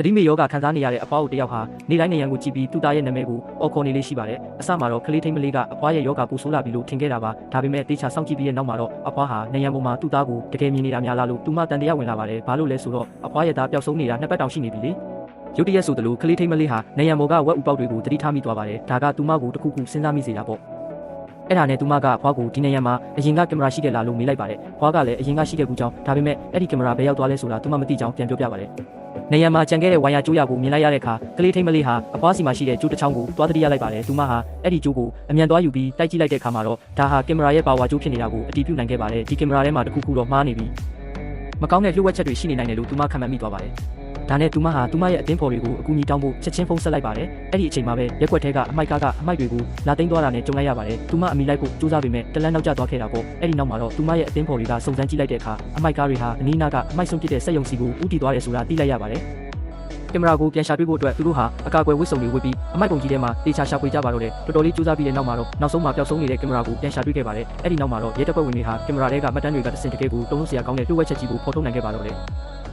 သတိမေယောဂခံစားနေရတဲ့အဖွားကိုတယောက်ဟာနေတိုင်းနေရန်ကိုကြည့်ပြီးသူ့သားရဲ့နာမည်ကိုအော်ခေါ်နေလေးရှိပါတယ်။အစမှာတော့ကလေးထိမလေးကအဖွားရဲ့ယောဂကိုဆိုးလာပြီလို့ထင်ခဲ့တာပါ။ဒါပေမဲ့တေချာစောင့်ကြည့်ပြီးတဲ့နောက်မှာတော့အဖွားဟာနေရန်ပေါ်မှာသူ့သားကိုတကယ်မြင်နေတာများလားလို့သူမတန်တရားဝင်လာပါတယ်။ဘာလို့လဲဆိုတော့အဖွားရဲ့သားပျောက်ဆုံးနေတာနှစ်ပတ်တောင်ရှိနေပြီလေ။ရုတ်တရက်ဆိုသလိုကလေးထိမလေးဟာနေရန်ပေါ်ကဝက်ဥပေါက်တွေကိုတတိထားမိသွားပါတယ်။ဒါကသူမကိုတခုခုစဉ်းစားမိစေတာပေါ့။အဲ့ဒါနဲ့သူမကအဖွားကိုဒီနေရန်မှာအရင်ကကင်မရာရှိခဲ့လားလို့မေးလိုက်ပါတယ်။ဖွားကလည်းအရင်ကရှိခဲ့ကူကြောင်းဒါပေမဲ့အဲ့ဒီကင်မရာဘယ်ရောက်သွားလဲဆိုတာသူမမသိကြောင်းပြန်ပြောပြပါတယ်။နေရန်မှာကြံခဲ့တဲ့ဝိုင်ယာကျိုးရကိုမြင်လိုက်ရတဲ့အခါကလေးထိမလေးဟာအဖွားစီမှာရှိတဲ့ကျိုးတစ်ချောင်းကိုသွားတတိရလိုက်ပါတယ်။သူမဟာအဲ့ဒီကျိုးကိုအမြန်သွားယူပြီးတိုက်ကြည့်လိုက်တဲ့အခါမှာတော့ဒါဟာကင်မရာရဲ့ပါဝါကျိုးဖြစ်နေတာကိုအတည်ပြုနိုင်ခဲ့ပါတယ်။ဒီကင်မရာထဲမှာတခုခုတော့မှားနေပြီ။မကောင်းတဲ့လှုပ်ဝက်ချက်တွေရှိနေနိုင်တယ်လို့သူမခံမှန်းမိသွားပါတယ်။ဒါနဲ့သူမဟာသူမရဲ့အသင်းဖော်တွေကိုအကူအညီတောင်းဖို့ချက်ချင်းဖုန်းဆက်လိုက်ပါတယ်။အဲ့ဒီအချိန်မှာပဲရက်ွက်ထဲကအမိုက်ကားကအမိုက်တွေကိုလာသိမ်းသွားတာနဲ့ကြုံလိုက်ရပါတယ်။သူမအမိလိုက်ဖို့စူးစမ်းပေမဲ့တလန်းနောက်ကျသွားခဲ့တာပေါ့။အဲ့ဒီနောက်မှာတော့သူမရဲ့အသင်းဖော်တွေကစုံစမ်းကြည့်လိုက်တဲ့အခါအမိုက်ကားတွေဟာအနီးနားကအမိုက်ဆုံးပစ်တဲ့စက်ရုံစီကိုဦးတည်သွားတယ်ဆိုတာသိလိုက်ရပါတယ်။ကင်မရာကိုပြန်ရှာတွေ့ဖို့အတွက်သူတို့ဟာအကာအကွယ်ဝတ်စုံတွေဝတ်ပြီးအမိုက်ပုံကြီးထဲမှာတေချာရှာဖွေကြပါတော့တယ်။တော်တော်လေးစူးစမ်းပြီးတဲ့နောက်မှာတော့နောက်ဆုံးမှာပျောက်ဆုံးနေတဲ့ကင်မရာကိုပြန်ရှာတွေ့ခဲ့ပါတယ်။အဲ့ဒီနောက်မှာတော့ရဲတပ်ဖွဲ့ဝင်တွေဟာကင်မရာထဲကမှတ်တမ်းတွေကတစင်တကယ်ကိုတုံ့ပြန်စရာကောင်းတဲ့လှုပ်ဝက်ချက်ကြီးကိုဖော်ထုတ်နိုင်ခဲ့ပါတော့တယ်။